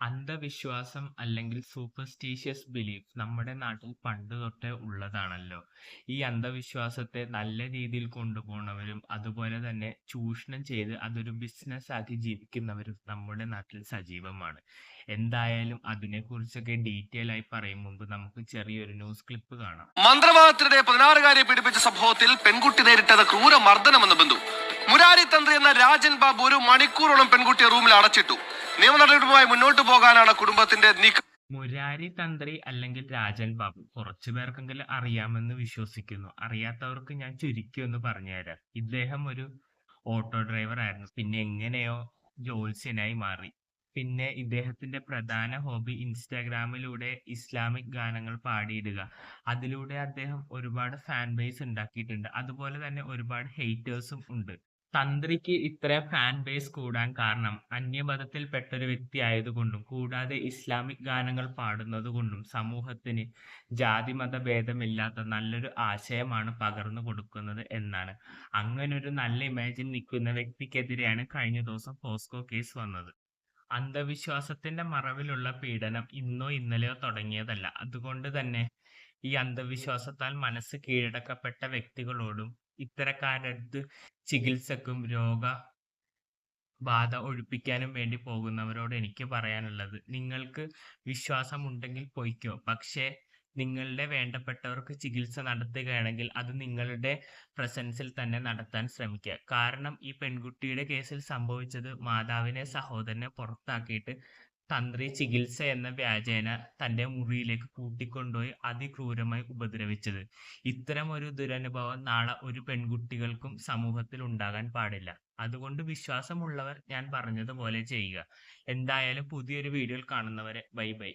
അന്ധവിശ്വാസം അല്ലെങ്കിൽ superstitious belief നമ്മുടെ നാട്ടിൽ പണ്ട് തൊട്ടേ ഉള്ളതാണല്ലോ. ഈ അന്ധവിശ്വാസത്തെ നല്ല രീതിയിൽ കൊണ്ടുപോകുന്നവരും അതുപോലെ തന്നെ ചൂഷണം ചെയ്ത് അതൊരു ബിസിനസ് ആക്കി ജീവിക്കുന്നവരും നമ്മുടെ നാട്ടിൽ സജീവമാണ്. എന്തായാലും അതിനെക്കുറിച്ചൊക്കെ ഡീറ്റെയിൽ ആയി പറയും മുമ്പ് നമുക്ക് ചെറിയൊരു ന്യൂസ് ക്ലിപ്പ് കാണാം. മന്ത്രവാദത്തിനിടെ 16-കാരിയെ പീഡിപ്പിച്ച സംഭവത്തിൽ പെൺകുട്ടി നേരിട്ടത് ക്രൂര മർദ്ദനമെന്ന് ബന്ധു. മുരാരി തന്ത്രി എന്ന രാജൻ ബാബു ഒരു മണിക്കൂറോളം പെൺകുട്ടിയെ റൂമിൽ അടച്ചിട്ടു. നിയമ നടപടിയുമായി മുന്നോട്ട് പോകാനാണ് കുടുംബത്തിന്റെ നീക്കം. മുരാരി തന്ത്രി അല്ലെങ്കിൽ രാജൻ ബാബു കുറച്ചു പേർക്കെങ്കിലും അറിയാമെന്ന് വിശ്വസിക്കുന്നു. അറിയാത്തവർക്ക് ഞാൻ ചുരുക്കി ഒന്ന് പറഞ്ഞുതരാം. ഇദ്ദേഹം ഒരു ഓട്ടോ ഡ്രൈവർ ആയിരുന്നു, പിന്നെ എങ്ങനെയോ ജ്യോത്സ്യനായി മാറി. പിന്നെ ഇദ്ദേഹത്തിന്റെ പ്രധാന ഹോബി ഇൻസ്റ്റാഗ്രാമിലൂടെ ഇസ്ലാമിക് ഗാനങ്ങൾ പാടിയിടുക. അതിലൂടെ അദ്ദേഹം ഒരുപാട് ഫാൻ ബേസ് ഉണ്ടാക്കിയിട്ടുണ്ട്. അതുപോലെ തന്നെ ഒരുപാട് ഹെയ്റ്റേഴ്സും ഉണ്ട്. തന്ത്രിക്ക് ഇത്രയും ഫാൻ ബേസ് കൂടാൻ കാരണം അന്യമതത്തിൽപ്പെട്ട ഒരു വ്യക്തി ആയതുകൊണ്ടും കൂടാതെ ഇസ്ലാമിക് ഗാനങ്ങൾ പാടുന്നത് കൊണ്ടും സമൂഹത്തിന് ജാതിമത ഭേദമില്ലാത്ത നല്ലൊരു ആശയമാണ് പകർന്നു കൊടുക്കുന്നത് എന്നാണ്. അങ്ങനൊരു നല്ല ഇമേജിൽ നിൽക്കുന്ന വ്യക്തിക്കെതിരെയാണ് കഴിഞ്ഞ ദിവസം പോസ്കോ കേസ് വന്നത്. അന്ധവിശ്വാസത്തിന്റെ മറവിലുള്ള പീഡനം ഇന്നോ ഇന്നലെയോ തുടങ്ങിയതല്ല. അതുകൊണ്ട് തന്നെ ഈ അന്ധവിശ്വാസത്താൽ മനസ്സ് കീഴടക്കപ്പെട്ട വ്യക്തികളോടും ഇത്തരക്കാരടുത്ത് ചികിത്സക്കും ബാധ ഒഴിപ്പിക്കാനും വേണ്ടി പോകുന്നവരോട് എനിക്ക് പറയാനുള്ളത്, നിങ്ങൾക്ക് വിശ്വാസമുണ്ടെങ്കിൽ പൊയ്ക്കോ, പക്ഷേ നിങ്ങളുടെ വേണ്ടപ്പെട്ടവർക്ക് ചികിത്സ നടത്തുകയാണെങ്കിൽ അത് നിങ്ങളുടെ പ്രസൻസിൽ തന്നെ നടത്താൻ ശ്രമിക്കുക. കാരണം ഈ പെൺകുട്ടിയുടെ കേസിൽ സംഭവിച്ചത് മാതാവിനെ സഹോദരനെ പുറത്താക്കിയിട്ട് തന്ത്രി ചികിത്സ എന്ന വ്യാജേന തന്റെ മുറിയിലേക്ക് കൂട്ടിക്കൊണ്ടുപോയി അതിക്രൂരമായി ഉപദ്രവിച്ചത്. ഇത്തരം ഒരു ദുരനുഭവം നാളെ ഒരു പെൺകുട്ടികൾക്കും സമൂഹത്തിൽ ഉണ്ടാകാൻ പാടില്ല. അതുകൊണ്ട് വിശ്വാസമുള്ളവർ ഞാൻ പറഞ്ഞതുപോലെ ചെയ്യുക. എന്തായാലും പുതിയൊരു വീഡിയോയിൽ കാണുന്നവരെ ബൈ ബൈ.